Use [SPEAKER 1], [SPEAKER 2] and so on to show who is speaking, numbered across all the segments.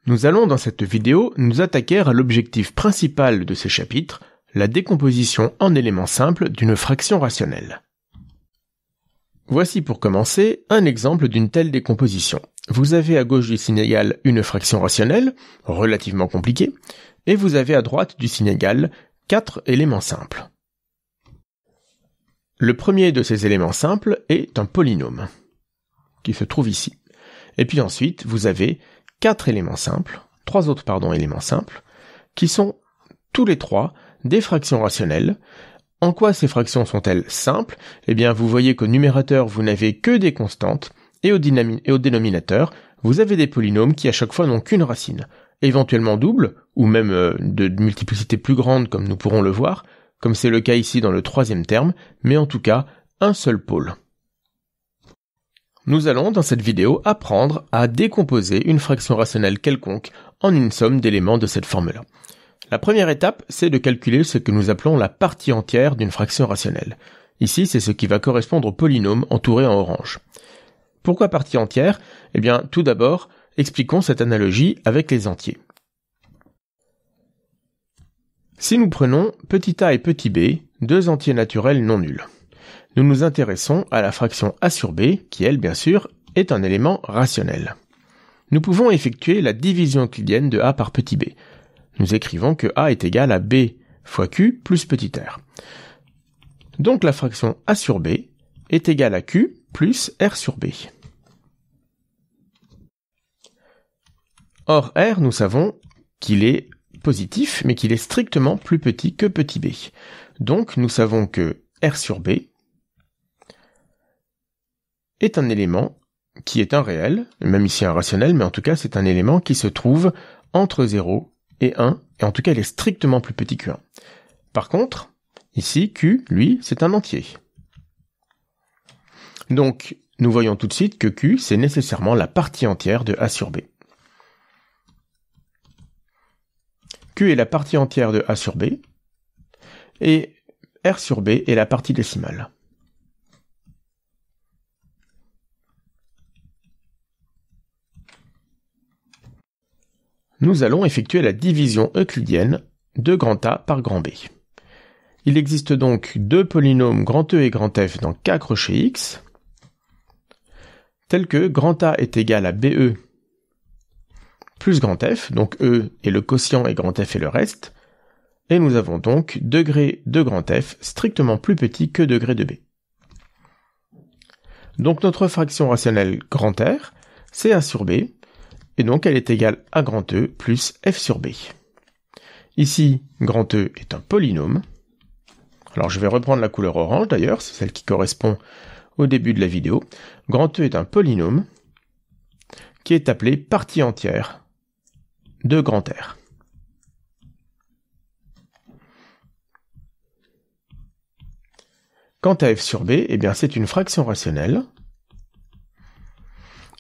[SPEAKER 1] Nous allons dans cette vidéo nous attaquer à l'objectif principal de ces chapitres, la décomposition en éléments simples d'une fraction rationnelle. Voici pour commencer un exemple d'une telle décomposition. Vous avez à gauche du signe égal une fraction rationnelle, relativement compliquée, et vous avez à droite du signe égal 4 éléments simples. Le premier de ces éléments simples est un polynôme, qui se trouve ici. Et puis ensuite, vous avez trois autres éléments simples, qui sont tous les trois des fractions rationnelles. En quoi ces fractions sont-elles simples? Eh bien, vous voyez qu'au numérateur, vous n'avez que des constantes, et au dénominateur, vous avez des polynômes qui à chaque fois n'ont qu'une racine, éventuellement double, ou même de multiplicité plus grande comme nous pourrons le voir, comme c'est le cas ici dans le troisième terme, mais en tout cas, un seul pôle. Nous allons dans cette vidéo apprendre à décomposer une fraction rationnelle quelconque en une somme d'éléments de cette forme-là. La première étape, c'est de calculer ce que nous appelons la partie entière d'une fraction rationnelle. Ici, c'est ce qui va correspondre au polynôme entouré en orange. Pourquoi partie entière? Eh bien, tout d'abord, expliquons cette analogie avec les entiers. Si nous prenons petit a et petit b, deux entiers naturels non nuls, nous nous intéressons à la fraction a sur b, qui elle, bien sûr, est un élément rationnel. Nous pouvons effectuer la division euclidienne de a par petit b. Nous écrivons que a est égal à b fois q plus petit r. Donc la fraction a sur b est égale à q plus r sur b. Or r, nous savons qu'il est positif, mais qu'il est strictement plus petit que petit b. Donc nous savons que r sur b est un élément qui est un réel, même ici un rationnel, mais en tout cas c'est un élément qui se trouve entre 0 et 1, et en tout cas il est strictement plus petit que 1. Par contre, ici, Q, lui, c'est un entier. Donc, nous voyons tout de suite que Q, c'est nécessairement la partie entière de A sur B. Q est la partie entière de A sur B, et R sur B est la partie décimale. Nous allons effectuer la division euclidienne de grand A par grand B. Il existe donc deux polynômes grand E et grand F dans K crochet X, tels que grand A est égal à BE plus grand F, donc E est le quotient et grand F est le reste, et nous avons donc degré de grand F strictement plus petit que degré de B. Donc notre fraction rationnelle grand R, c'est A sur B, et donc elle est égale à grand E plus F sur B. Ici, grand E est un polynôme. Alors je vais reprendre la couleur orange d'ailleurs, c'est celle qui correspond au début de la vidéo. Grand E est un polynôme qui est appelé partie entière de grand R. Quant à F sur B, eh bien c'est une fraction rationnelle,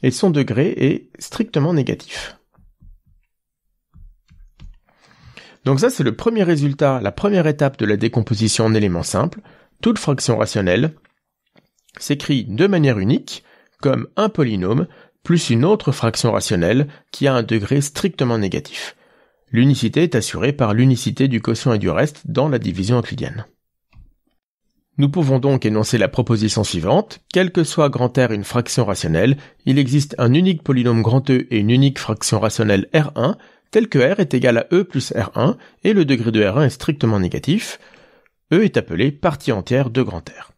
[SPEAKER 1] et son degré est strictement négatif. Donc ça, c'est le premier résultat, la première étape de la décomposition en éléments simples. Toute fraction rationnelle s'écrit de manière unique, comme un polynôme, plus une autre fraction rationnelle qui a un degré strictement négatif. L'unicité est assurée par l'unicité du quotient et du reste dans la division euclidienne. Nous pouvons donc énoncer la proposition suivante. Quel que soit grand R une fraction rationnelle, il existe un unique polynôme grand E et une unique fraction rationnelle R1, tel que R est égal à E plus R1, et le degré de R1 est strictement négatif. E est appelé partie entière de grand R.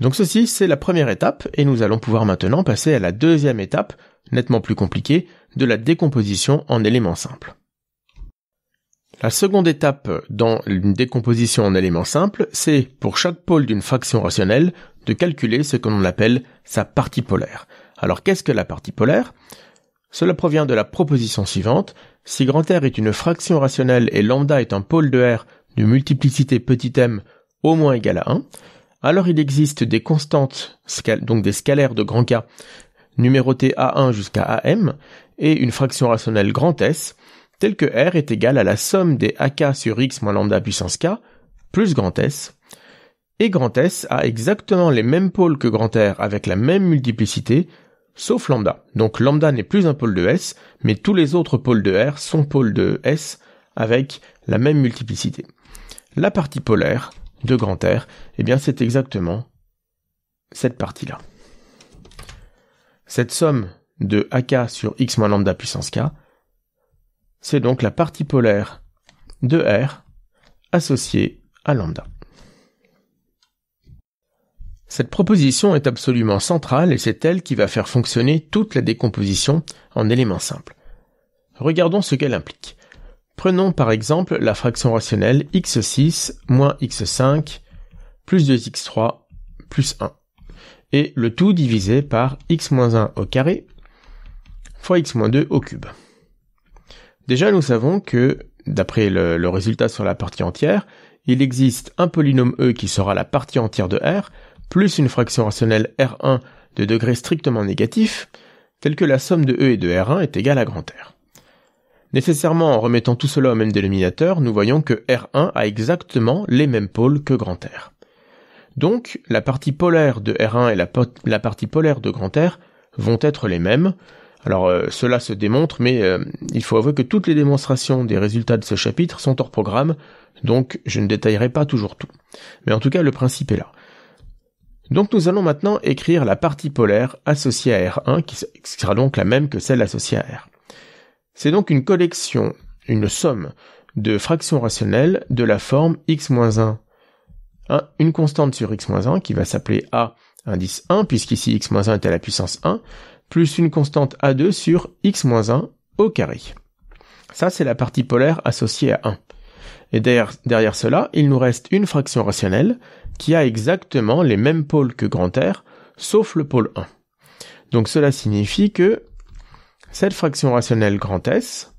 [SPEAKER 1] Donc ceci, c'est la première étape, et nous allons pouvoir maintenant passer à la deuxième étape, nettement plus compliquée, de la décomposition en éléments simples. La seconde étape dans une décomposition en éléments simples, c'est, pour chaque pôle d'une fraction rationnelle, de calculer ce que l'on appelle sa partie polaire. Alors qu'est-ce que la partie polaire? Cela provient de la proposition suivante. Si grand R est une fraction rationnelle et lambda est un pôle de R de multiplicité petit m au moins égale à 1, alors il existe des constantes, donc des scalaires de grand K, numérotées A1 jusqu'à AM, et une fraction rationnelle grand S, telle que R est égale à la somme des AK sur X moins lambda puissance K, plus grand S, et grand S a exactement les mêmes pôles que grand R avec la même multiplicité, sauf lambda. Donc lambda n'est plus un pôle de S, mais tous les autres pôles de R sont pôles de S avec la même multiplicité. La partie polaire de grand R, eh bien c'est exactement cette partie-là. Cette somme de AK sur X moins lambda puissance K, c'est donc la partie polaire de R associée à lambda. Cette proposition est absolument centrale et c'est elle qui va faire fonctionner toute la décomposition en éléments simples. Regardons ce qu'elle implique. Prenons par exemple la fraction rationnelle x6 moins x5 plus 2x3 plus 1 et le tout divisé par x moins 1 au carré fois x moins 2 au cube. Déjà nous savons que, d'après le résultat sur la partie entière, il existe un polynôme E qui sera la partie entière de R plus une fraction rationnelle R1 de degré strictement négatif, tel que la somme de E et de R1 est égale à grand R. Nécessairement, en remettant tout cela au même dénominateur, nous voyons que R1 a exactement les mêmes pôles que grand R. Donc, la partie polaire de R1 et la partie polaire de grand R vont être les mêmes. Alors, cela se démontre, mais il faut avouer que toutes les démonstrations des résultats de ce chapitre sont hors programme, donc je ne détaillerai pas toujours tout. Mais en tout cas, le principe est là. Donc nous allons maintenant écrire la partie polaire associée à R1, qui sera donc la même que celle associée à R. C'est donc une collection, une somme de fractions rationnelles de la forme x-1, une constante sur x-1 qui va s'appeler A indice 1, puisqu'ici x-1 est à la puissance 1, plus une constante A2 sur x-1 au carré. Ça, c'est la partie polaire associée à 1. Et derrière cela, il nous reste une fraction rationnelle qui a exactement les mêmes pôles que grand R, sauf le pôle 1. Donc cela signifie que cette fraction rationnelle grand S,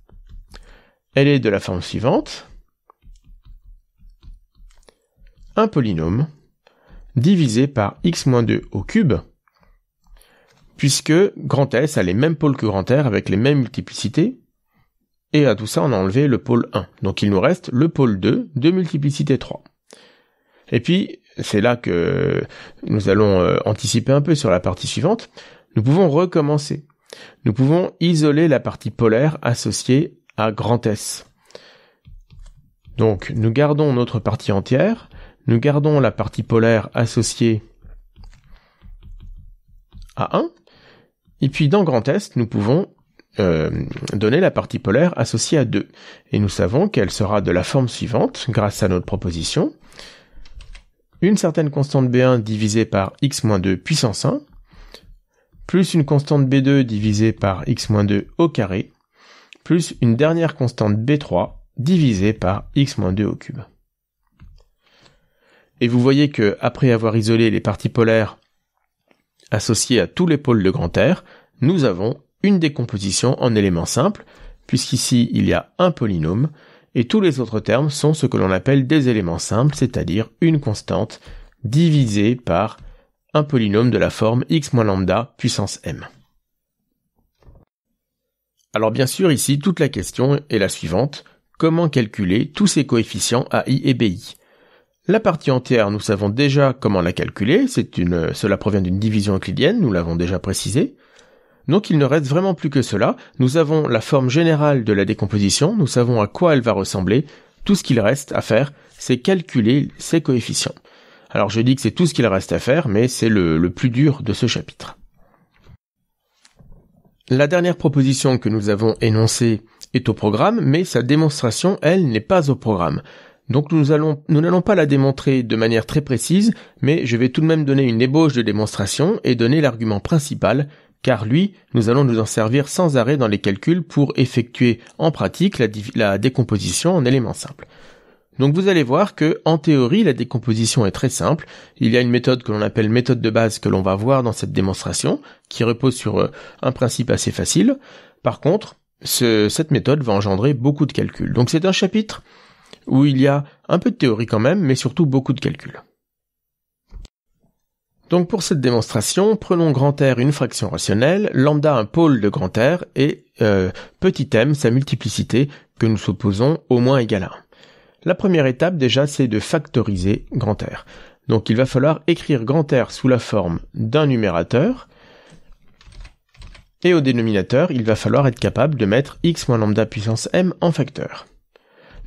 [SPEAKER 1] elle est de la forme suivante. Un polynôme divisé par x-2 au cube, puisque grand S a les mêmes pôles que grand R avec les mêmes multiplicités, et à tout ça on a enlevé le pôle 1. Donc il nous reste le pôle 2 de multiplicité 3. Et puis, c'est là que nous allons anticiper un peu sur la partie suivante, nous pouvons recommencer. Nous pouvons isoler la partie polaire associée à grand S. Donc, nous gardons notre partie entière, nous gardons la partie polaire associée à 1, et puis dans grand S, nous pouvons donner la partie polaire associée à 2. Et nous savons qu'elle sera de la forme suivante, grâce à notre proposition. Une certaine constante B1 divisée par x-2 puissance 1, plus une constante B2 divisée par x-2 au carré, plus une dernière constante B3 divisée par x-2 au cube. Et vous voyez que, après avoir isolé les parties polaires associées à tous les pôles de grand R, nous avons une décomposition en éléments simples, puisqu'ici il y a un polynôme, et tous les autres termes sont ce que l'on appelle des éléments simples, c'est-à-dire une constante divisée par un polynôme de la forme x moins lambda puissance m. Alors bien sûr, ici, toute la question est la suivante. Comment calculer tous ces coefficients AI et BI? La partie entière, nous savons déjà comment la calculer, cela provient d'une division euclidienne, nous l'avons déjà précisé. Donc il ne reste vraiment plus que cela, nous avons la forme générale de la décomposition, nous savons à quoi elle va ressembler, tout ce qu'il reste à faire, c'est calculer ces coefficients. Alors je dis que c'est tout ce qu'il reste à faire, mais c'est le plus dur de ce chapitre. La dernière proposition que nous avons énoncée est au programme, mais sa démonstration, elle, n'est pas au programme. Donc nous n'allons pas la démontrer de manière très précise, mais je vais tout de même donner une ébauche de démonstration et donner l'argument principal, car lui, nous allons nous en servir sans arrêt dans les calculs pour effectuer en pratique la décomposition en éléments simples. Donc vous allez voir que, en théorie, la décomposition est très simple. Il y a une méthode que l'on appelle méthode de base que l'on va voir dans cette démonstration, qui repose sur un principe assez facile. Par contre, cette méthode va engendrer beaucoup de calculs. Donc c'est un chapitre où il y a un peu de théorie quand même, mais surtout beaucoup de calculs. Donc pour cette démonstration, prenons grand R une fraction rationnelle, lambda un pôle de grand R et petit m sa multiplicité que nous supposons au moins égale à 1. La première étape déjà c'est de factoriser grand R. Donc il va falloir écrire grand R sous la forme d'un numérateur Et au dénominateur, il va falloir être capable de mettre x moins lambda puissance m en facteur.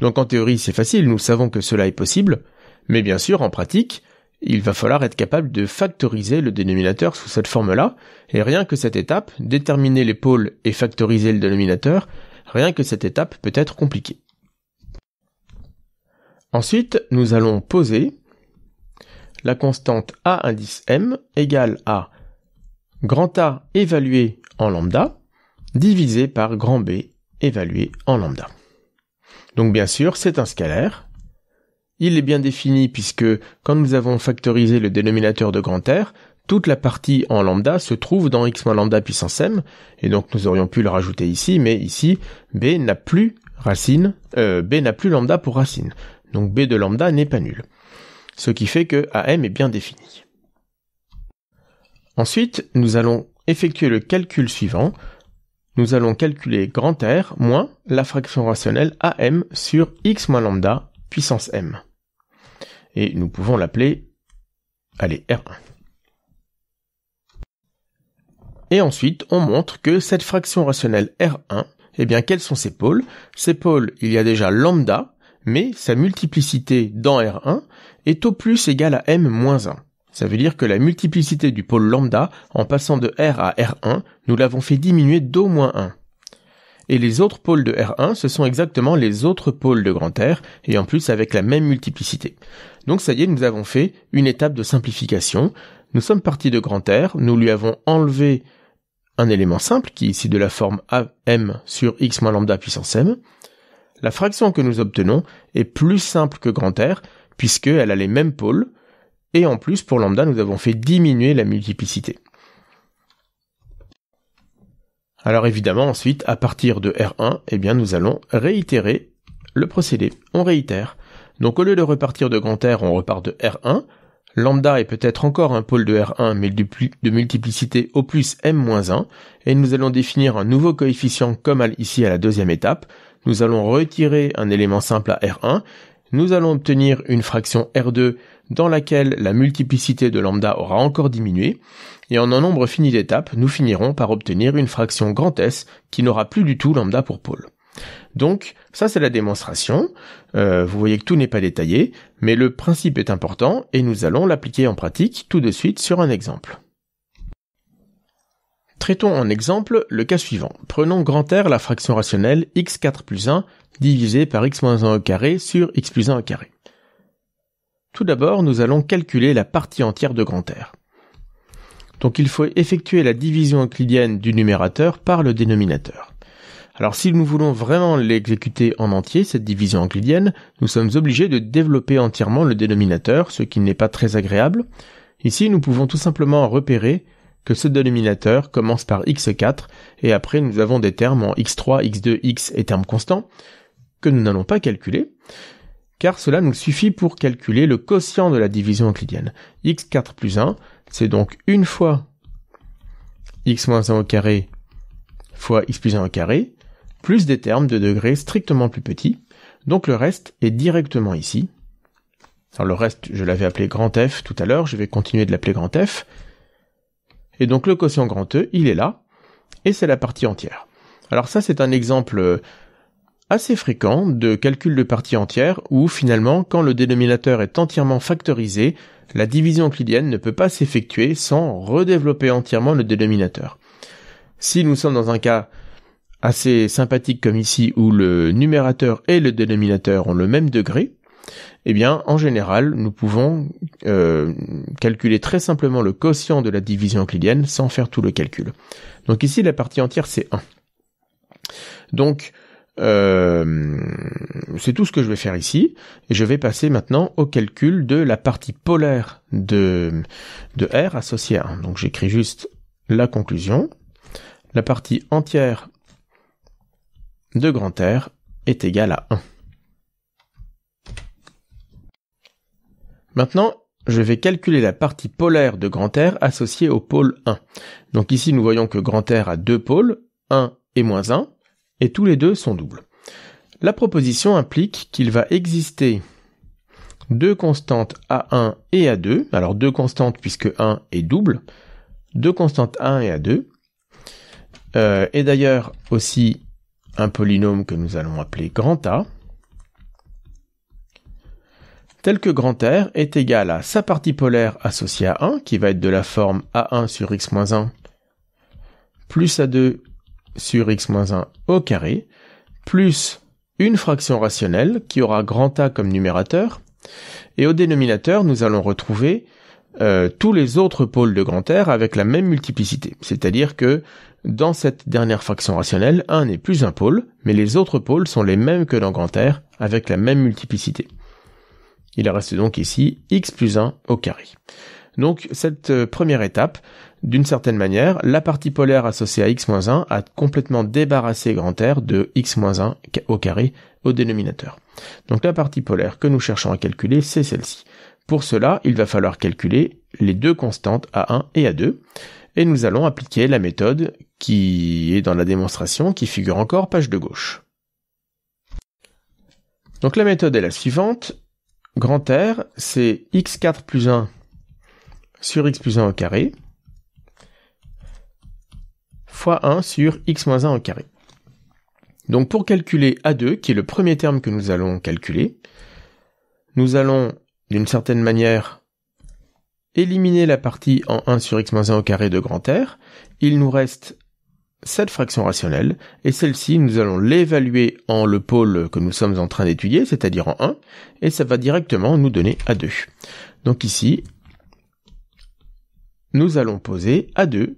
[SPEAKER 1] Donc en théorie, c'est facile, nous savons que cela est possible, mais bien sûr, en pratique, il va falloir être capable de factoriser le dénominateur sous cette forme-là, et rien que cette étape, déterminer les pôles et factoriser le dénominateur, rien que cette étape peut être compliquée. Ensuite, nous allons poser la constante A indice m égale à grand A évalué en lambda, divisé par grand B évalué en lambda. Donc bien sûr, c'est un scalaire. Il est bien défini puisque quand nous avons factorisé le dénominateur de grand R, toute la partie en lambda se trouve dans x moins lambda puissance m, et donc nous aurions pu le rajouter ici, mais ici, B n'a plus lambda pour racine. Donc B de lambda n'est pas nul. Ce qui fait que AM est bien défini. Ensuite, nous allons effectuer le calcul suivant. Nous allons calculer grand R moins la fraction rationnelle AM sur x moins lambda puissance m. Et nous pouvons l'appeler, R1. Et ensuite, on montre que cette fraction rationnelle R1, quels sont ses pôles? Ces pôles, il y a déjà lambda, mais sa multiplicité dans R1 est au plus égale à m moins 1. Ça veut dire que la multiplicité du pôle lambda, en passant de R à R1, nous l'avons fait diminuer d'au moins 1. Et les autres pôles de R1, ce sont exactement les autres pôles de grand R, et en plus avec la même multiplicité. Donc ça y est, nous avons fait une étape de simplification. Nous sommes partis de grand R, nous lui avons enlevé un élément simple, qui est ici de la forme AM sur x moins lambda puissance m. La fraction que nous obtenons est plus simple que grand R, puisqu'elle a les mêmes pôles, et en plus, pour lambda, nous avons fait diminuer la multiplicité. Alors évidemment, ensuite, à partir de R1, nous allons réitérer le procédé. On réitère. Donc au lieu de repartir de grand R, on repart de R1. Lambda est peut-être encore un pôle de R1, mais de multiplicité au plus m-1. Et nous allons définir un nouveau coefficient comme ici à la deuxième étape. Nous allons retirer un élément simple à R1. Nous allons obtenir une fraction R2 dans laquelle la multiplicité de lambda aura encore diminué, et en un nombre fini d'étapes, nous finirons par obtenir une fraction grand S qui n'aura plus du tout lambda pour pôle. Donc, ça c'est la démonstration. Vous voyez que tout n'est pas détaillé, mais le principe est important, et nous allons l'appliquer en pratique tout de suite sur un exemple. Traitons en exemple le cas suivant. Prenons grand R la fraction rationnelle x4 plus 1 divisé par x moins 1 au carré sur x plus 1 au carré. Tout d'abord, nous allons calculer la partie entière de grand R. Donc il faut effectuer la division euclidienne du numérateur par le dénominateur. Alors si nous voulons vraiment l'exécuter en entier, cette division euclidienne, nous sommes obligés de développer entièrement le dénominateur, ce qui n'est pas très agréable. Ici, nous pouvons tout simplement repérer que ce dénominateur commence par x4, et après nous avons des termes en x3, x2, x et termes constants, que nous n'allons pas calculer, car cela nous suffit pour calculer le quotient de la division euclidienne. x4 plus 1, c'est donc une fois x moins 1 au carré fois x plus 1 au carré, plus des termes de degrés strictement plus petits, donc le reste est directement ici. Alors le reste, je l'avais appelé grand F tout à l'heure, je vais continuer de l'appeler grand F, et donc le quotient grand E, il est là, et c'est la partie entière. Alors ça c'est un exemple assez fréquent de calcul de partie entière où finalement quand le dénominateur est entièrement factorisé, la division euclidienne ne peut pas s'effectuer sans redévelopper entièrement le dénominateur. Si nous sommes dans un cas assez sympathique comme ici où le numérateur et le dénominateur ont le même degré, en général nous pouvons calculer très simplement le quotient de la division euclidienne sans faire tout le calcul. Donc ici la partie entière c'est 1. Donc c'est tout ce que je vais faire ici, et je vais passer maintenant au calcul de la partie polaire de R associée à 1. Donc j'écris juste la conclusion. La partie entière de grand R est égale à 1. Maintenant, je vais calculer la partie polaire de grand R associée au pôle 1. Donc ici, nous voyons que grand R a deux pôles, 1 et moins 1, et tous les deux sont doubles. La proposition implique qu'il va exister deux constantes A1 et A2, alors deux constantes puisque 1 est double, deux constantes A1 et A2, et d'ailleurs aussi un polynôme que nous allons appeler grand A, tel que grand R est égal à sa partie polaire associée à 1, qui va être de la forme A1 sur x-1 plus A2 sur x-1 au carré, plus une fraction rationnelle qui aura grand A comme numérateur, et au dénominateur, nous allons retrouver tous les autres pôles de grand R avec la même multiplicité. C'est-à-dire que dans cette dernière fraction rationnelle, 1 n'est plus un pôle, mais les autres pôles sont les mêmes que dans grand R avec la même multiplicité. Il reste donc ici x plus 1 au carré. Donc cette première étape, d'une certaine manière, la partie polaire associée à x-1 a complètement débarrassé grand R de x-1 au carré au dénominateur. Donc la partie polaire que nous cherchons à calculer, c'est celle-ci. Pour cela, il va falloir calculer les deux constantes A1 et A2, et nous allons appliquer la méthode qui est dans la démonstration, qui figure encore page de gauche. Donc la méthode est la suivante. Grand R, c'est x4 plus 1 sur x plus 1 au carré, fois 1 sur x-1 au carré. Donc pour calculer A2, qui est le premier terme que nous allons calculer, nous allons, d'une certaine manière, éliminer la partie en 1 sur x-1 au carré de grand R. Il nous reste cette fraction rationnelle, et celle-ci, nous allons l'évaluer en le pôle que nous sommes en train d'étudier, c'est-à-dire en 1, et ça va directement nous donner A2. Donc ici, nous allons poser A2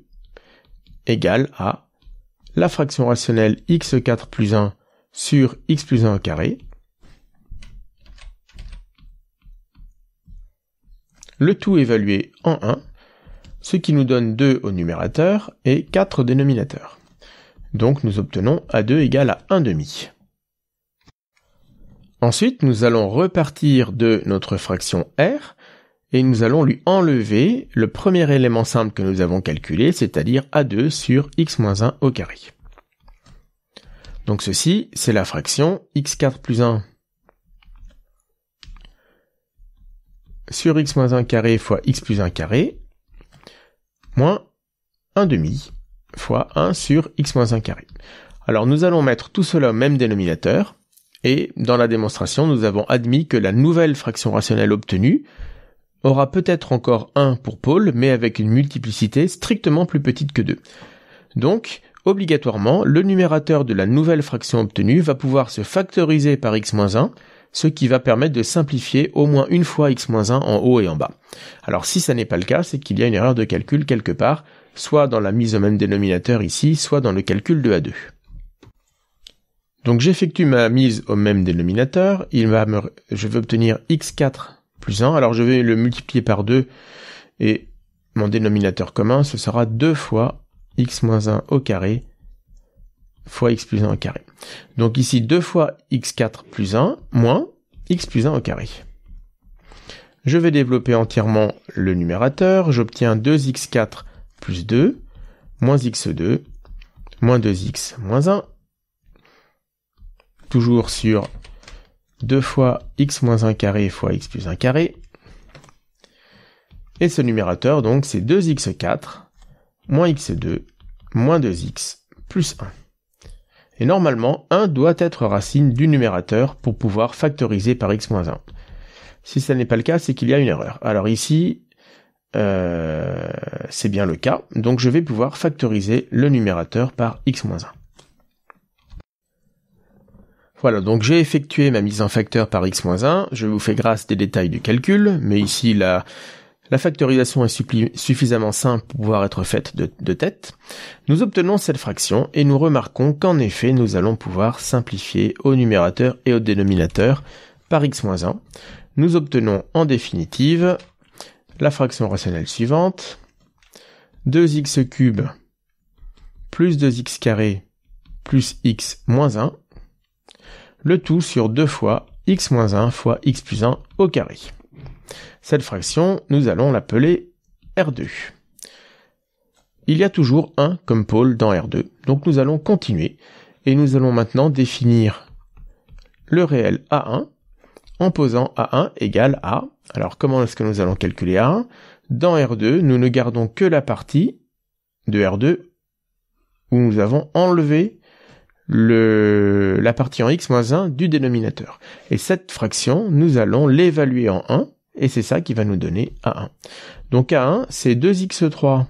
[SPEAKER 1] égale à la fraction rationnelle x4 plus 1 sur x plus 1 au carré, le tout évalué en 1, ce qui nous donne 2 au numérateur et 4 au dénominateur. Donc nous obtenons A2 égale à 1/2. Ensuite, nous allons repartir de notre fraction R, et nous allons lui enlever le premier élément simple que nous avons calculé, c'est-à-dire A2 sur x-1 au carré. Donc ceci, c'est la fraction x4 plus 1 sur x-1 carré fois x plus 1 carré, moins 1/2 fois 1 sur x-1 carré. Alors nous allons mettre tout cela au même dénominateur, et dans la démonstration, nous avons admis que la nouvelle fraction rationnelle obtenue aura peut-être encore 1 pour pôle, mais avec une multiplicité strictement plus petite que 2. Donc, obligatoirement, le numérateur de la nouvelle fraction obtenue va pouvoir se factoriser par x-1, ce qui va permettre de simplifier au moins une fois x-1 en haut et en bas. Alors si ça n'est pas le cas, c'est qu'il y a une erreur de calcul quelque part, soit dans la mise au même dénominateur ici, soit dans le calcul de A2. Donc j'effectue ma mise au même dénominateur, je vais obtenir x4 plus 1, alors je vais le multiplier par 2, et mon dénominateur commun, ce sera 2 fois x-1 au carré fois x plus 1 au carré. Donc ici 2 fois x4 plus 1 moins x plus 1 au carré. Je vais développer entièrement le numérateur, j'obtiens 2x4 plus 2, moins x2, moins 2x moins 1, toujours sur 2 fois x moins 1 carré fois x plus 1 carré. Et ce numérateur, donc, c'est 2x4 moins x2 moins 2x plus 1. Et normalement, 1 doit être racine du numérateur pour pouvoir factoriser par x moins 1. Si ce n'est pas le cas, c'est qu'il y a une erreur. Alors ici, c'est bien le cas. Donc je vais pouvoir factoriser le numérateur par x moins 1. Voilà, donc j'ai effectué ma mise en facteur par x-1, je vous fais grâce des détails du calcul, mais ici la factorisation est suffisamment simple pour pouvoir être faite de tête. Nous obtenons cette fraction et nous remarquons qu'en effet nous allons pouvoir simplifier au numérateur et au dénominateur par x-1. Nous obtenons en définitive la fraction rationnelle suivante, 2x cube plus 2x carré plus x moins 1, le tout sur 2 fois x moins 1 fois x plus 1 au carré. Cette fraction, nous allons l'appeler R2. Il y a toujours 1 comme pôle dans R2, donc nous allons continuer, et nous allons maintenant définir le réel A1 en posant A1 égale A. Alors comment est-ce que nous allons calculer A1 ? Dans R2, nous ne gardons que la partie de R2 où nous avons enlevé la partie en x moins 1 du dénominateur. Et cette fraction, nous allons l'évaluer en 1, et c'est ça qui va nous donner A1. Donc A1, c'est 2x3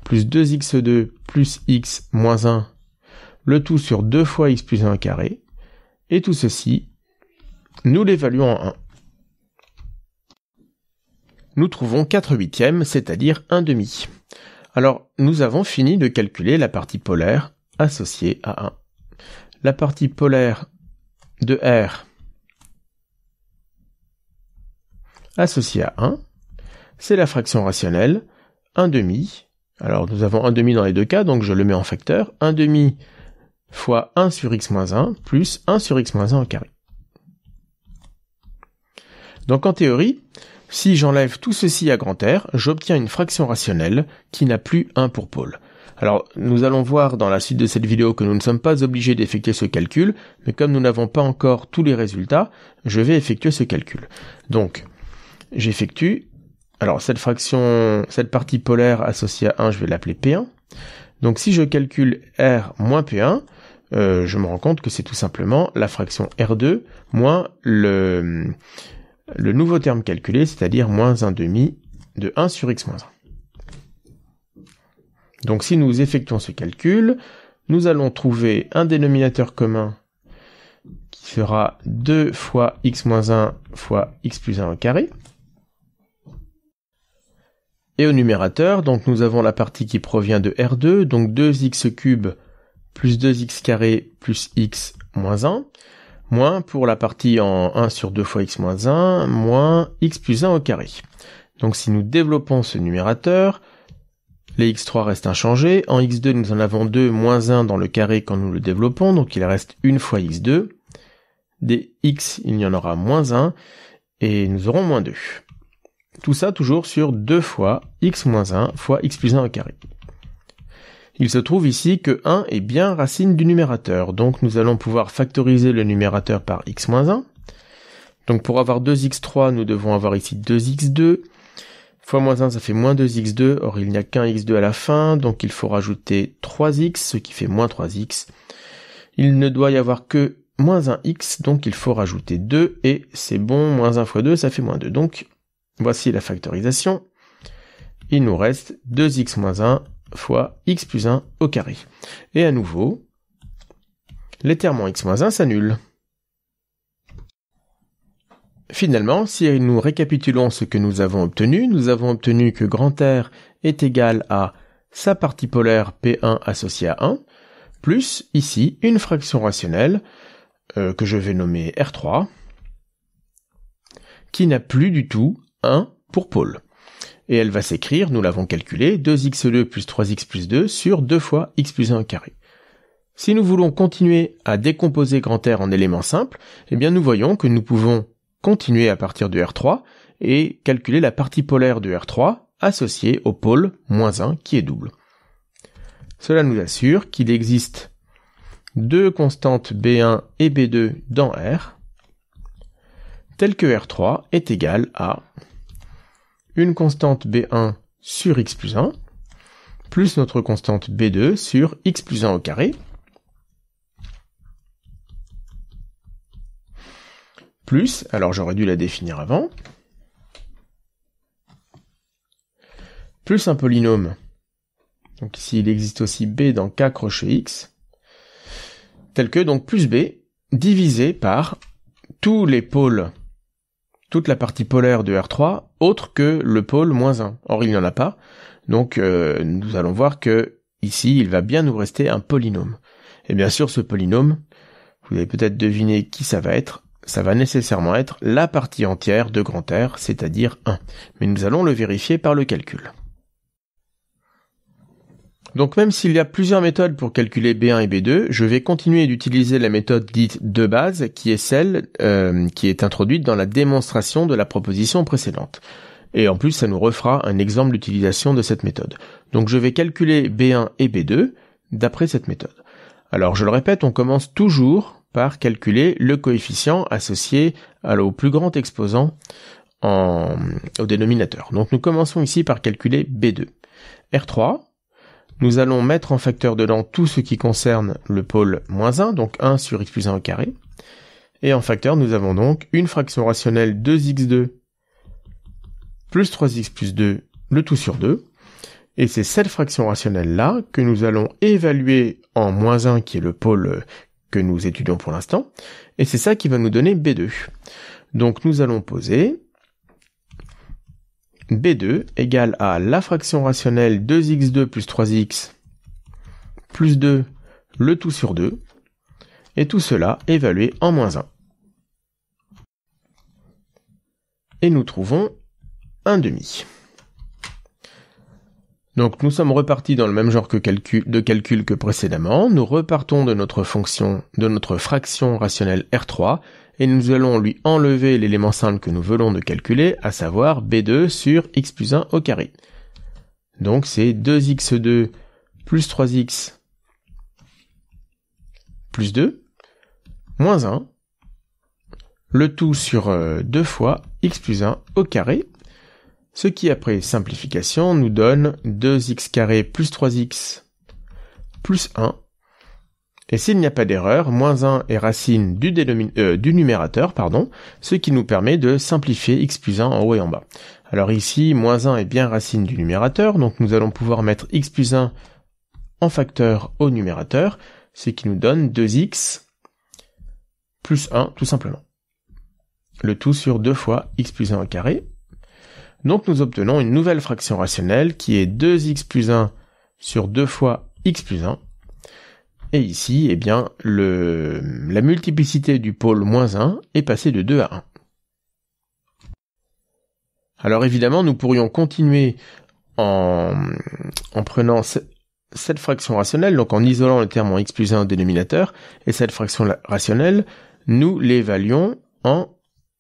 [SPEAKER 1] plus 2x2 plus x moins 1, le tout sur 2 fois x plus 1 carré, et tout ceci, nous l'évaluons en 1. Nous trouvons 4/8, c'est-à-dire 1/2. Alors, nous avons fini de calculer la partie polaire associée à 1. La partie polaire de R associée à 1, c'est la fraction rationnelle 1/2. Alors, nous avons 1/2 dans les deux cas, donc je le mets en facteur. 1/2 fois 1 sur x moins 1 plus 1 sur x moins 1 au carré. Donc, en théorie, si j'enlève tout ceci à grand R, j'obtiens une fraction rationnelle qui n'a plus 1 pour pôle. Alors, nous allons voir dans la suite de cette vidéo que nous ne sommes pas obligés d'effectuer ce calcul, mais comme nous n'avons pas encore tous les résultats, je vais effectuer ce calcul. Donc, j'effectue, alors cette partie polaire associée à 1, je vais l'appeler P1. Donc, si je calcule R moins P1, je me rends compte que c'est tout simplement la fraction R2 moins le nouveau terme calculé, c'est-à-dire moins 1/2 de 1 sur x moins 1. Donc si nous effectuons ce calcul, nous allons trouver un dénominateur commun qui sera 2 fois x moins 1 fois x plus 1 au carré. Et au numérateur, donc nous avons la partie qui provient de R2, donc 2x cube plus 2x carré plus x moins 1, moins pour la partie en 1 sur 2 fois x moins 1, moins x plus 1 au carré. Donc si nous développons ce numérateur, les x3 restent inchangés. En x2, nous en avons 2 moins 1 dans le carré quand nous le développons, donc il reste 1 fois x2. Des x, il y en aura moins 1, et nous aurons moins 2. Tout ça toujours sur 2 fois x moins 1 fois x plus 1 au carré. Il se trouve ici que 1 est bien racine du numérateur, donc nous allons pouvoir factoriser le numérateur par x moins 1. Donc pour avoir 2x3, nous devons avoir ici 2x2. Fois moins 1, ça fait moins 2x2, or il n'y a qu'un x2 à la fin, donc il faut rajouter 3x, ce qui fait moins 3x. Il ne doit y avoir que moins 1x, donc il faut rajouter 2, et c'est bon, moins 1 fois 2, ça fait moins 2. Donc voici la factorisation. Il nous reste 2x moins 1 fois x plus 1 au carré. Et à nouveau, les termes en x moins 1 s'annulent. Finalement, si nous récapitulons ce que nous avons obtenu que grand R est égal à sa partie polaire P1 associée à 1, plus ici une fraction rationnelle que je vais nommer R3, qui n'a plus du tout 1 pour pôle. Et elle va s'écrire, nous l'avons calculé, 2x2 plus 3x plus 2 sur 2 fois x plus 1 au carré. Si nous voulons continuer à décomposer grand R en éléments simples, eh bien nous voyons que nous pouvons continuer à partir de R3 et calculer la partie polaire de R3 associée au pôle moins 1 qui est double. Cela nous assure qu'il existe deux constantes B1 et B2 dans R, telles que R3 est égal à une constante B1 sur x plus 1, plus notre constante B2 sur x plus 1 au carré, plus, alors j'aurais dû la définir avant, plus un polynôme, donc ici il existe aussi B dans K crochet X, tel que donc plus B divisé par tous les pôles, toute la partie polaire de R3, autre que le pôle moins 1. Or il n'y en a pas, donc nous allons voir que ici il va bien nous rester un polynôme. Et bien sûr ce polynôme, vous avez peut-être deviné qui ça va être, ça va nécessairement être la partie entière de grand R, c'est-à-dire 1. Mais nous allons le vérifier par le calcul. Donc même s'il y a plusieurs méthodes pour calculer B1 et B2, je vais continuer d'utiliser la méthode dite de base, qui est celle qui est introduite dans la démonstration de la proposition précédente. Et en plus, ça nous refera un exemple d'utilisation de cette méthode. Donc je vais calculer B1 et B2 d'après cette méthode. Alors je le répète, on commence toujours par calculer le coefficient associé au plus grand exposant au dénominateur. Donc nous commençons ici par calculer B2. R3, Nous allons mettre en facteur dedans tout ce qui concerne le pôle moins 1, donc 1 sur x plus 1 au carré. Et en facteur, nous avons donc une fraction rationnelle 2x2 plus 3x plus 2, le tout sur 2. Et c'est cette fraction rationnelle-là que nous allons évaluer en moins 1, qui est le pôle que nous étudions pour l'instant. Et c'est ça qui va nous donner B2. Donc nous allons poser B2 égale à la fraction rationnelle 2x2 plus 3x plus 2, le tout sur 2. Et tout cela évalué en moins 1. Et nous trouvons un demi. Donc nous sommes repartis dans le même genre de calcul que précédemment. Nous repartons de notre fraction rationnelle R3 et nous allons lui enlever l'élément simple que nous venons de calculer, à savoir B2 sur x plus 1 au carré. Donc c'est 2x2 plus 3x plus 2 moins 1, le tout sur 2 fois x plus 1 au carré, ce qui après simplification nous donne 2x carré plus 3x plus 1, et s'il n'y a pas d'erreur, moins 1 est racine du numérateur, ce qui nous permet de simplifier x plus 1 en haut et en bas. Alors ici, moins 1 est bien racine du numérateur, donc nous allons pouvoir mettre x plus 1 en facteur au numérateur, ce qui nous donne 2x plus 1 tout simplement. Le tout sur 2 fois x plus 1 au carré. Donc nous obtenons une nouvelle fraction rationnelle qui est 2x plus 1 sur 2 fois x plus 1. Et ici, eh bien, la multiplicité du pôle moins 1 est passée de 2 à 1. Alors évidemment, nous pourrions continuer en prenant cette fraction rationnelle, donc en isolant le terme en x plus 1 au dénominateur, et cette fraction rationnelle, nous l'évaluons en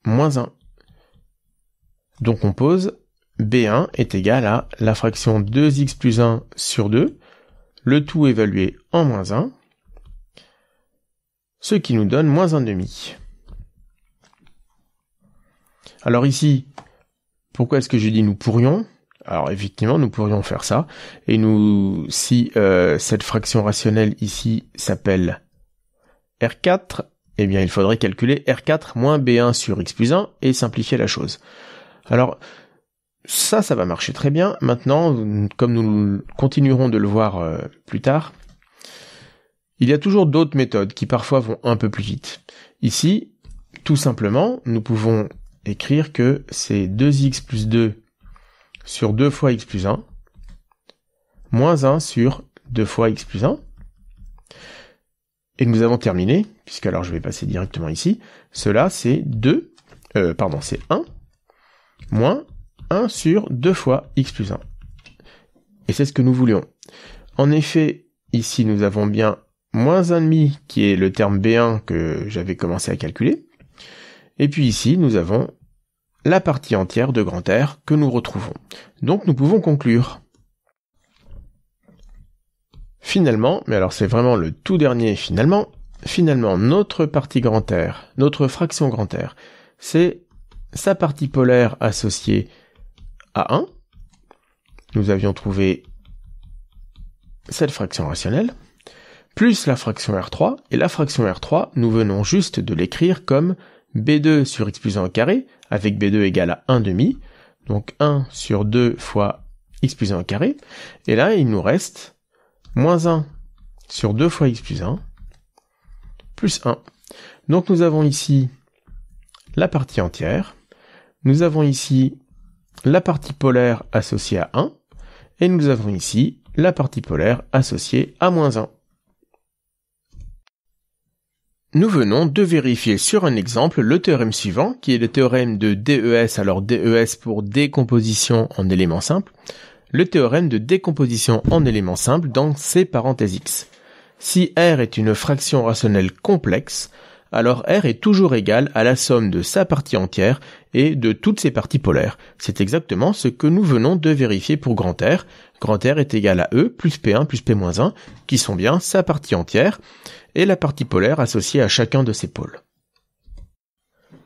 [SPEAKER 1] moins 1. Donc on pose B1 est égal à la fraction 2x plus 1 sur 2, le tout évalué en moins 1, ce qui nous donne moins 1 demi. Alors ici, pourquoi est-ce que j'ai dit nous pourrions ? Alors effectivement, nous pourrions faire ça, et si cette fraction rationnelle ici s'appelle R4, eh bien il faudrait calculer R4 moins B1 sur x plus 1 et simplifier la chose. Alors, ça va marcher très bien. Maintenant, comme nous continuerons de le voir plus tard, il y a toujours d'autres méthodes qui parfois vont un peu plus vite. Ici, tout simplement, nous pouvons écrire que c'est 2x plus 2 sur 2 fois x plus 1, moins 1 sur 2 fois x plus 1. Et nous avons terminé, puisque alors je vais passer directement ici. Cela, c'est c'est 1 moins 1 sur 2 fois x plus 1. Et c'est ce que nous voulions. En effet, ici, nous avons bien moins 1,5 qui est le terme B1 que j'avais commencé à calculer. Et puis ici, nous avons la partie entière de grand R que nous retrouvons. Donc nous pouvons conclure. Finalement, mais alors c'est vraiment le tout dernier finalement, notre partie grand R, notre fraction grand R, c'est sa partie polaire associée à 1. Nous avions trouvé cette fraction rationnelle, plus la fraction R3, et la fraction R3, nous venons juste de l'écrire comme B2 sur x plus 1 au carré, avec B2 égale à 1 demi, donc 1 sur 2 fois x plus 1 au carré, et là il nous reste moins 1 sur 2 fois x plus 1, plus 1. Donc nous avons ici la partie entière, nous avons ici la partie polaire associée à 1, et nous avons ici la partie polaire associée à moins 1. Nous venons de vérifier sur un exemple le théorème suivant, qui est le théorème de DES, alors DES pour décomposition en éléments simples, le théorème de décomposition en éléments simples dans C parenthèse X. Si R est une fraction rationnelle complexe, alors R est toujours égal à la somme de sa partie entière et de toutes ses parties polaires. C'est exactement ce que nous venons de vérifier pour grand R. Grand R est égal à E plus P1 plus P-1, qui sont bien sa partie entière et la partie polaire associée à chacun de ses pôles.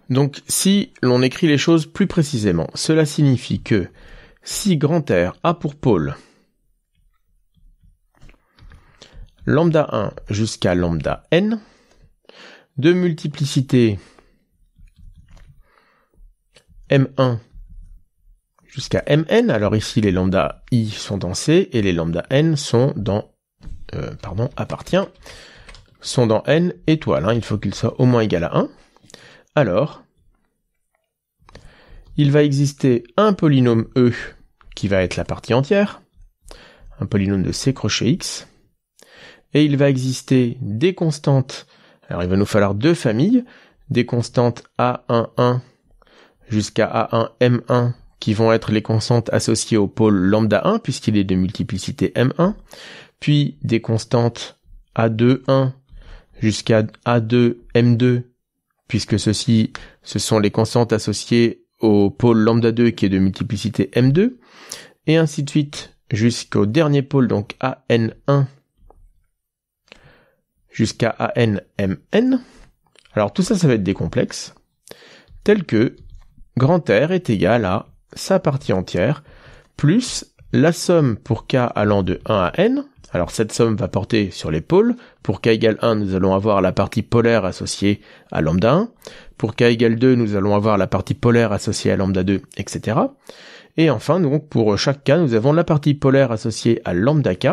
[SPEAKER 1] Donc si l'on écrit les choses plus précisément, cela signifie que si grand R a pour pôle lambda 1 jusqu'à lambda n, de multiplicité m1 jusqu'à mn. Alors ici, les lambda i sont dans C et les lambda n sont dans sont dans n étoile. Il faut qu'il soit au moins égal à 1. Alors, il va exister un polynôme E qui va être la partie entière, un polynôme de C crochet X, et il va exister des constantes. Alors il va nous falloir deux familles, des constantes A11 jusqu'à A1M1 qui vont être les constantes associées au pôle lambda 1 puisqu'il est de multiplicité M1, puis des constantes A21 jusqu'à A2M2 puisque ce sont les constantes associées au pôle lambda 2 qui est de multiplicité M2, et ainsi de suite jusqu'au dernier pôle, donc AN1 jusqu'à ANMN. Alors tout ça, ça va être des complexes, tels que grand R est égal à sa partie entière, plus la somme pour k allant de 1 à n. Alors cette somme va porter sur les pôles. Pour k égale 1, nous allons avoir la partie polaire associée à lambda 1. Pour k égale 2, nous allons avoir la partie polaire associée à lambda 2, etc. Et enfin, donc, pour chaque k, nous avons la partie polaire associée à lambda k,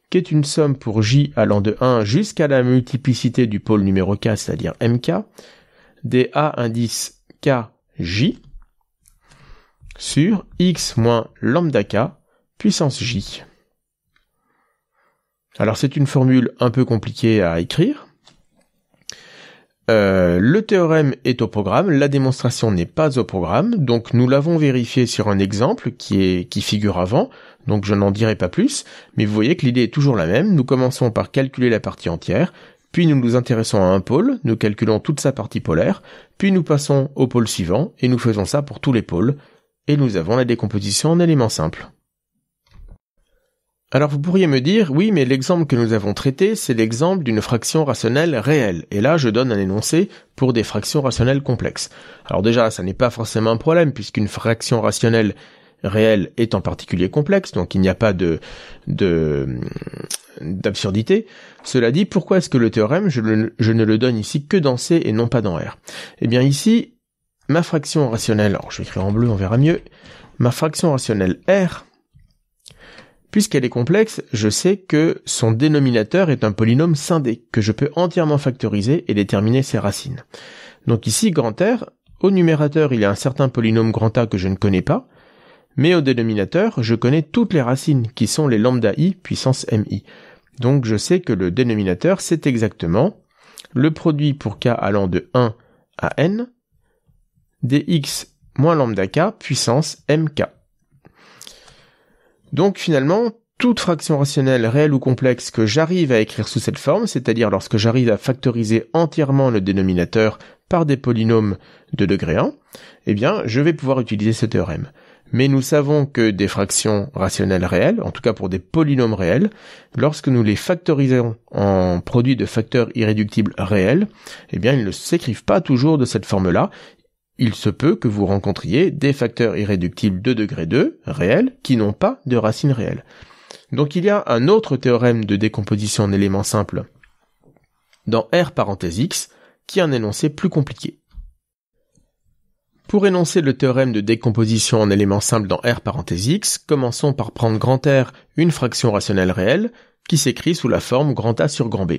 [SPEAKER 1] qui est une somme pour j allant de 1 jusqu'à la multiplicité du pôle numéro k, c'est-à-dire mk, des a indice kj sur x moins lambda k puissance j. Alors c'est une formule un peu compliquée à écrire. Le théorème est au programme, la démonstration n'est pas au programme, donc nous l'avons vérifié sur un exemple qui figure avant, donc je n'en dirai pas plus, mais vous voyez que l'idée est toujours la même. Nous commençons par calculer la partie entière, puis nous nous intéressons à un pôle, nous calculons toute sa partie polaire, puis nous passons au pôle suivant, et nous faisons ça pour tous les pôles, et nous avons la décomposition en éléments simples. Alors vous pourriez me dire, oui, mais l'exemple que nous avons traité, c'est l'exemple d'une fraction rationnelle réelle. Et là, je donne un énoncé pour des fractions rationnelles complexes. Alors déjà, ça n'est pas forcément un problème, puisqu'une fraction rationnelle réelle est en particulier complexe, donc il n'y a pas d'absurdité. Cela dit, pourquoi est-ce que le théorème, je ne le donne ici que dans C et non pas dans R? Eh bien ici, ma fraction rationnelle, alors je vais écrire en bleu, on verra mieux, ma fraction rationnelle R, puisqu'elle est complexe, je sais que son dénominateur est un polynôme scindé, que je peux entièrement factoriser et déterminer ses racines. Donc ici, grand R, au numérateur, il y a un certain polynôme grand A que je ne connais pas, mais au dénominateur, je connais toutes les racines, qui sont les lambda i puissance mi. Donc je sais que le dénominateur, c'est exactement le produit pour k allant de 1 à n, dx moins lambda k puissance mk. Donc finalement, toute fraction rationnelle réelle ou complexe que j'arrive à écrire sous cette forme, c'est-à-dire lorsque j'arrive à factoriser entièrement le dénominateur par des polynômes de degré 1, eh bien, je vais pouvoir utiliser ce théorème. Mais nous savons que des fractions rationnelles réelles, en tout cas pour des polynômes réels, lorsque nous les factorisons en produits de facteurs irréductibles réels, eh bien, ils ne s'écrivent pas toujours de cette forme-là. Il se peut que vous rencontriez des facteurs irréductibles de degré 2, réels, qui n'ont pas de racines réelles. Donc il y a un autre théorème de décomposition en éléments simples dans R parenthèse X, qui est un énoncé plus compliqué. Pour énoncer le théorème de décomposition en éléments simples dans R parenthèse X, commençons par prendre grand R, une fraction rationnelle réelle, qui s'écrit sous la forme grand A sur grand B.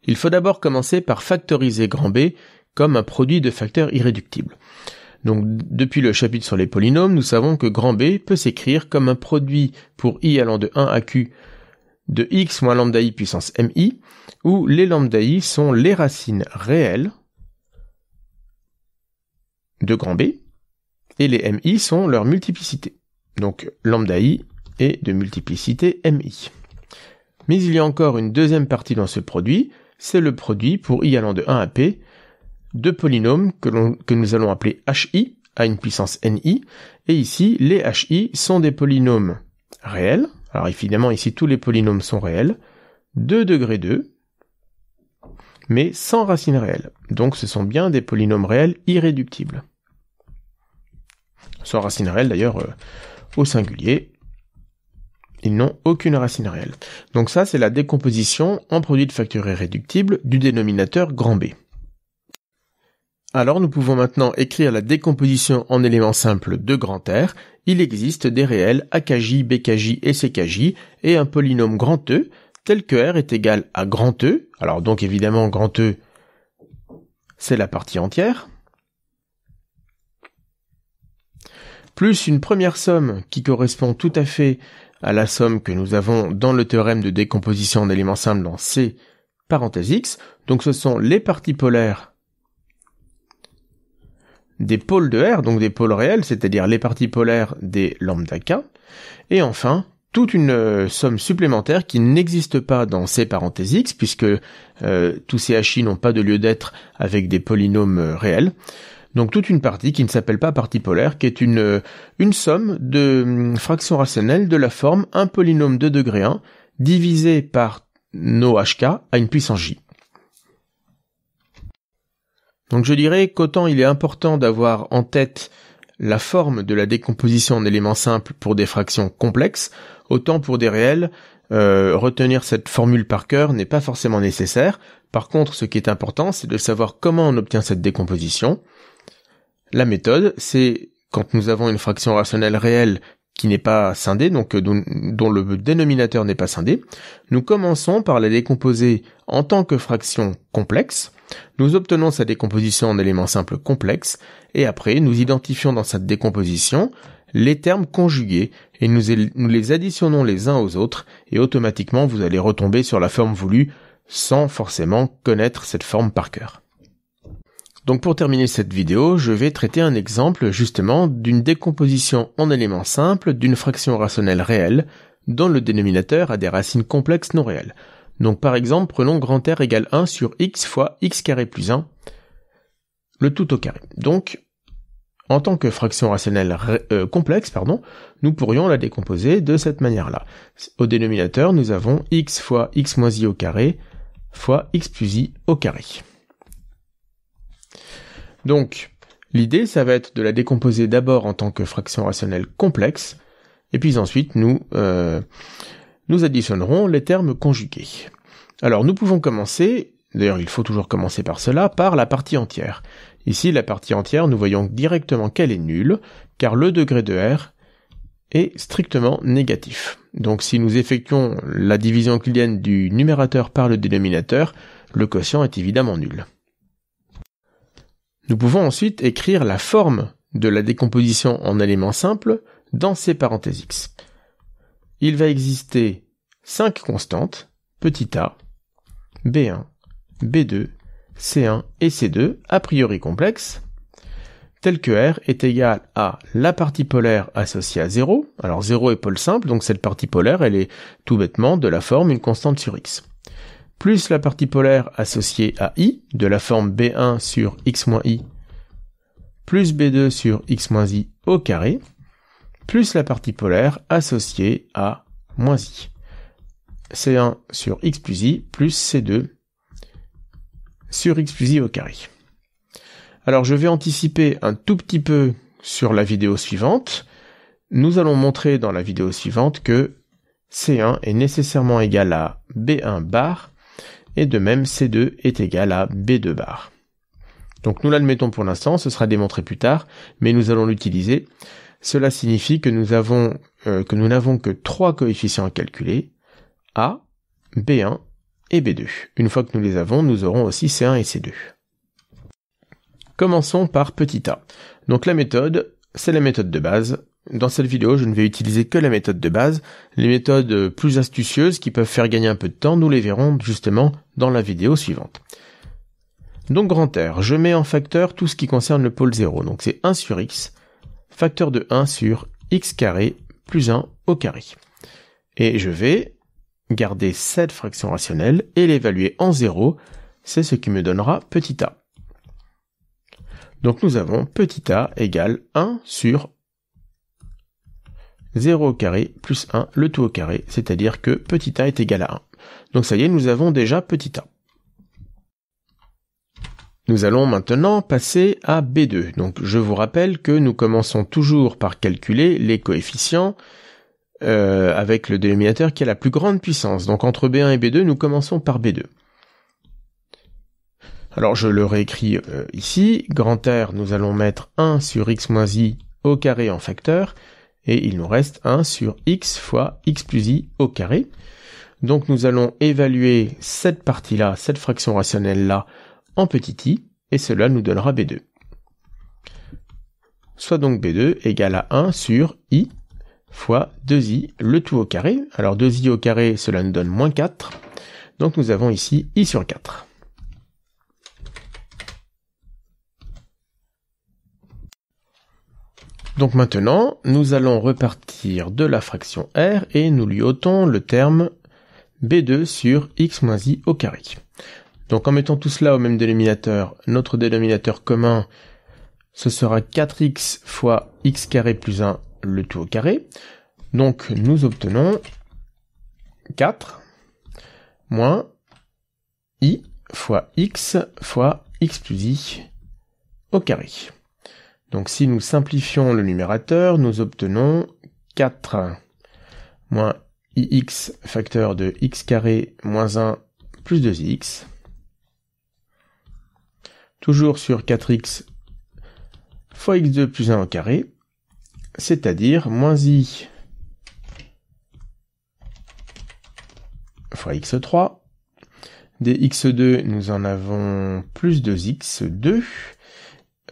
[SPEAKER 1] Il faut d'abord commencer par factoriser grand B comme un produit de facteurs irréductibles. Donc, depuis le chapitre sur les polynômes, nous savons que grand B peut s'écrire comme un produit pour i allant de 1 à q de x moins lambda i puissance mi, où les lambda i sont les racines réelles de grand B, et les mi sont leur multiplicité. Donc, lambda i est de multiplicité mi. Mais il y a encore une deuxième partie dans ce produit, c'est le produit pour i allant de 1 à p, de polynômes que nous allons appeler hi à une puissance ni, et ici, les hi sont des polynômes réels, alors évidemment ici tous les polynômes sont réels, de degré 2, mais sans racine réelle, donc ce sont bien des polynômes réels irréductibles. Sans racine réelle d'ailleurs au singulier, ils n'ont aucune racine réelle. Donc ça, c'est la décomposition en produit de facteur irréductible du dénominateur grand B. Alors nous pouvons maintenant écrire la décomposition en éléments simples de grand R. Il existe des réels AKJ, BKJ et CKJ et un polynôme grand E tel que R est égal à grand E. Alors donc évidemment grand E, c'est la partie entière. Plus une première somme qui correspond tout à fait à la somme que nous avons dans le théorème de décomposition en éléments simples dans C parenthèse X. Donc ce sont les parties polaires des pôles de R, donc des pôles réels, c'est-à-dire les parties polaires des lambda K, et enfin, toute une somme supplémentaire qui n'existe pas dans C parenthèse X, puisque tous ces HI n'ont pas de lieu d'être avec des polynômes réels, donc toute une partie qui ne s'appelle pas partie polaire, qui est une somme de fractions rationnelles de la forme un polynôme de degré 1 divisé par nos HK à une puissance J. Donc je dirais qu'autant il est important d'avoir en tête la forme de la décomposition en éléments simples pour des fractions complexes, autant pour des réels, retenir cette formule par cœur n'est pas forcément nécessaire. Par contre, ce qui est important, c'est de savoir comment on obtient cette décomposition. La méthode, c'est quand nous avons une fraction rationnelle réelle qui n'est pas scindée, donc dont le dénominateur n'est pas scindé, nous commençons par la décomposer en tant que fraction complexe. Nous obtenons sa décomposition en éléments simples complexes, et après, nous identifions dans cette décomposition les termes conjugués, et nous les additionnons les uns aux autres, et automatiquement, vous allez retomber sur la forme voulue, sans forcément connaître cette forme par cœur. Donc pour terminer cette vidéo, je vais traiter un exemple justement d'une décomposition en éléments simples d'une fraction rationnelle réelle, dont le dénominateur a des racines complexes non réelles. Donc par exemple, prenons grand R égale 1 sur x fois x carré plus 1, le tout au carré. Donc, en tant que fraction rationnelle complexe, nous pourrions la décomposer de cette manière-là. Au dénominateur, nous avons x fois x moins i au carré fois x plus i au carré. Donc, l'idée, ça va être de la décomposer d'abord en tant que fraction rationnelle complexe, et puis ensuite, nous additionnerons les termes conjugués. Alors, nous pouvons commencer, d'ailleurs, il faut toujours commencer par cela, par la partie entière. Ici, la partie entière, nous voyons directement qu'elle est nulle, car le degré de R est strictement négatif. Donc, si nous effectuons la division euclidienne du numérateur par le dénominateur, le quotient est évidemment nul. Nous pouvons ensuite écrire la forme de la décomposition en éléments simples dans C parenthèse X. Il va exister 5 constantes, petit a, B1, B2, C1 et C2, a priori complexes, telles que R est égal à la partie polaire associée à 0. Alors 0 est pôle simple, donc cette partie polaire, elle est tout bêtement de la forme une constante sur X. Plus la partie polaire associée à I, de la forme B1 sur X moins I, plus B2 sur X moins I au carré, plus la partie polaire associée à moins I. C1 sur X plus I, plus C2 sur X plus I au carré. Alors je vais anticiper un tout petit peu sur la vidéo suivante. Nous allons montrer dans la vidéo suivante que C1 est nécessairement égal à B1 bar, et de même C2 est égal à B2 bar. Donc nous l'admettons pour l'instant, ce sera démontré plus tard, mais nous allons l'utiliser. Cela signifie que nous n'avons que 3 coefficients à calculer, A, B1 et B2. Une fois que nous les avons, nous aurons aussi C1 et C2. Commençons par petit a. Donc la méthode, c'est la méthode de base. Dans cette vidéo, je ne vais utiliser que la méthode de base. Les méthodes plus astucieuses qui peuvent faire gagner un peu de temps, nous les verrons justement dans la vidéo suivante. Donc grand R, je mets en facteur tout ce qui concerne le pôle 0. Donc c'est 1 sur x, facteur de 1 sur x carré plus 1 au carré. Et je vais garder cette fraction rationnelle et l'évaluer en 0. C'est ce qui me donnera petit a. Donc nous avons petit a égale 1 sur 0 au carré plus 1, le tout au carré, c'est-à-dire que petit a est égal à 1. Donc ça y est, nous avons déjà petit a. Nous allons maintenant passer à B2. Donc je vous rappelle que nous commençons toujours par calculer les coefficients avec le dénominateur qui a la plus grande puissance. Donc entre B1 et B2, nous commençons par B2. Alors je le réécris ici. Grand R, nous allons mettre 1 sur x moins i au carré en facteur, et il nous reste 1 sur x fois x plus i au carré. Donc nous allons évaluer cette partie-là, cette fraction rationnelle-là, en petit i, et cela nous donnera B2. Soit donc B2 égale à 1 sur i fois 2i, le tout au carré. Alors 2i au carré, cela nous donne moins 4. Donc nous avons ici i sur 4. Donc maintenant, nous allons repartir de la fraction r et nous lui ôtons le terme b2 sur x moins i au carré. Donc en mettant tout cela au même dénominateur, notre dénominateur commun, ce sera 4x fois x carré plus 1, le tout au carré. Donc nous obtenons 4 moins i fois x plus i au carré. Donc si nous simplifions le numérateur, nous obtenons 4 moins ix facteur de x carré moins 1 plus 2x. Toujours sur 4x fois x2 plus 1 au carré, c'est-à-dire moins i fois x3. Des x2, nous en avons plus 2x2.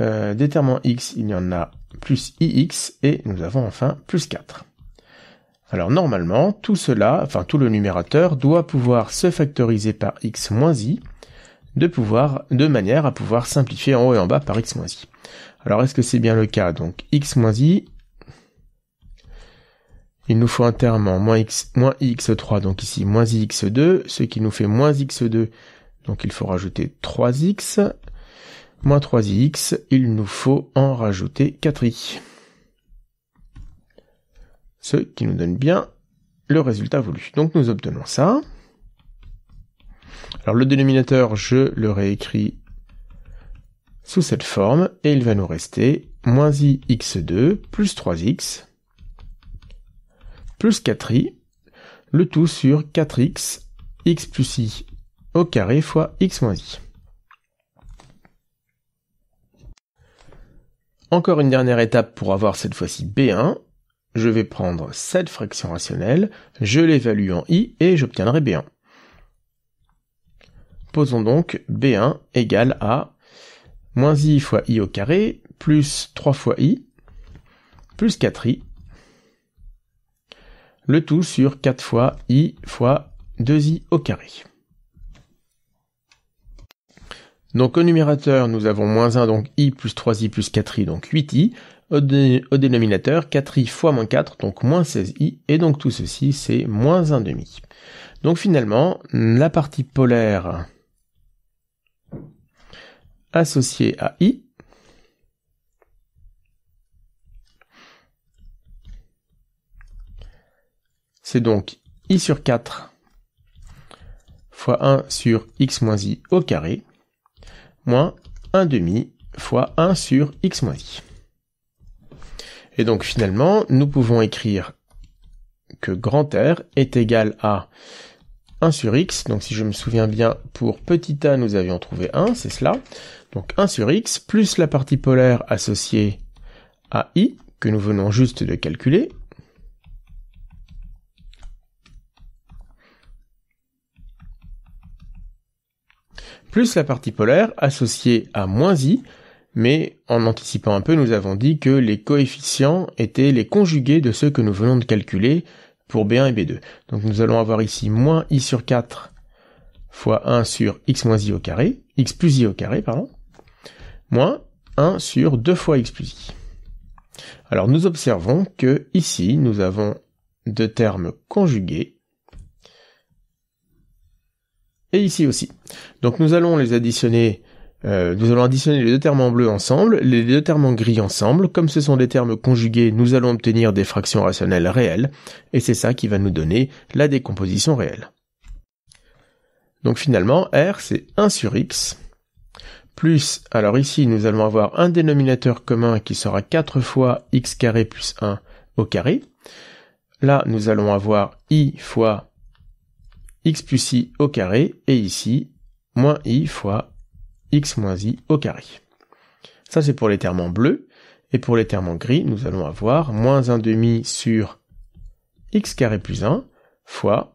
[SPEAKER 1] Des termes en x, il y en a plus ix, et nous avons enfin plus 4. Alors normalement, tout cela, enfin tout le numérateur, doit pouvoir se factoriser par x moins i, de manière à pouvoir simplifier en haut et en bas par x moins i. Alors est-ce que c'est bien le cas? Donc x moins i, il nous faut un terme en moins ix3, donc ici moins ix2, ce qui nous fait moins x2, donc il faut rajouter 3x, moins 3ix, il nous faut en rajouter 4i. Ce qui nous donne bien le résultat voulu. Donc nous obtenons ça. Alors le dénominateur, je le réécris sous cette forme, et il va nous rester moins ix2 plus 3x plus 4i, le tout sur 4x, x plus i au carré fois x moins i. Encore une dernière étape pour avoir cette fois-ci B1. Je vais prendre cette fraction rationnelle, je l'évalue en i et j'obtiendrai B1. Posons donc B1 égale à moins i fois i au carré, plus 3 fois i, plus 4i, le tout sur 4 fois i fois 2i au carré. Donc au numérateur, nous avons moins 1, donc i plus 3i plus 4i, donc 8i. Au dénominateur, 4i fois moins 4, donc moins 16i. Et donc tout ceci, c'est moins 1 demi. Donc finalement, la partie polaire associée à i, c'est donc i sur 4 fois 1 sur x moins i au carré, moins 1 demi fois 1 sur x moins i. Et donc finalement, nous pouvons écrire que grand R est égal à 1 sur x. Donc si je me souviens bien, pour petit a, nous avions trouvé 1, c'est cela. Donc 1 sur x, plus la partie polaire associée à i, que nous venons juste de calculer, plus la partie polaire associée à moins i, mais en anticipant un peu, nous avons dit que les coefficients étaient les conjugués de ceux que nous venons de calculer pour B1 et B2. Donc nous allons avoir ici moins i sur 4 fois 1 sur x moins i au carré, x plus i au carré, pardon, moins 1 sur 2 fois x plus i. Alors nous observons que ici, nous avons deux termes conjugués, et ici aussi. Donc nous allons les additionner, nous allons additionner les deux termes en bleu ensemble, les deux termes en gris ensemble. Comme ce sont des termes conjugués, nous allons obtenir des fractions rationnelles réelles, et c'est ça qui va nous donner la décomposition réelle. Donc finalement, R c'est 1 sur x, plus, alors ici nous allons avoir un dénominateur commun qui sera 4 fois x carré plus 1 au carré. là, nous allons avoir i fois x plus i au carré, et ici, moins i fois x moins i au carré. Ça, c'est pour les termes en bleu. Et pour les termes en gris, nous allons avoir moins 1 demi sur x carré plus 1 fois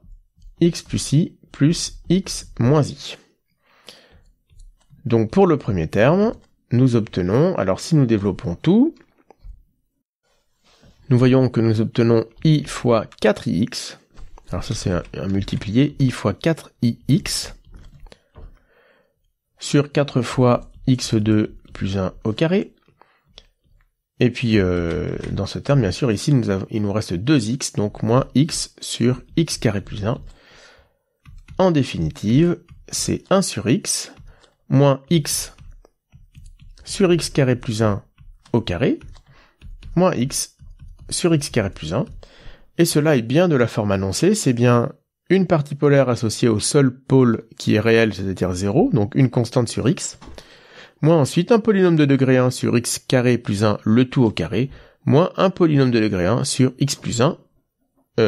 [SPEAKER 1] x plus i plus x moins i. Donc pour le premier terme, nous obtenons, alors si nous développons tout, nous voyons que nous obtenons i fois 4ix, alors ça c'est un multiplié, i fois 4ix, sur 4 fois x2 plus 1 au carré. Et puis, dans ce terme, bien sûr, ici, il nous reste 2x, donc moins x sur x carré plus 1. En définitive, c'est 1 sur x, moins x sur x carré plus 1 au carré, moins x sur x carré plus 1. Et cela est bien de la forme annoncée, c'est bien une partie polaire associée au seul pôle qui est réel, c'est-à-dire 0, donc une constante sur x, moins ensuite un polynôme de degré 1 sur x carré plus 1, le tout au carré, moins un polynôme de degré 1 sur x plus 1,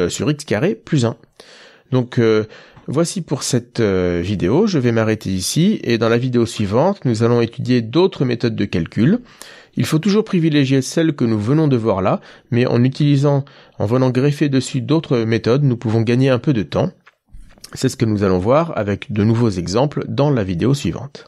[SPEAKER 1] sur x carré plus 1. Donc voici pour cette vidéo, je vais m'arrêter ici, et dans la vidéo suivante, nous allons étudier d'autres méthodes de calcul. Il faut toujours privilégier celles que nous venons de voir là, mais en venant greffer dessus d'autres méthodes, nous pouvons gagner un peu de temps. C'est ce que nous allons voir avec de nouveaux exemples dans la vidéo suivante.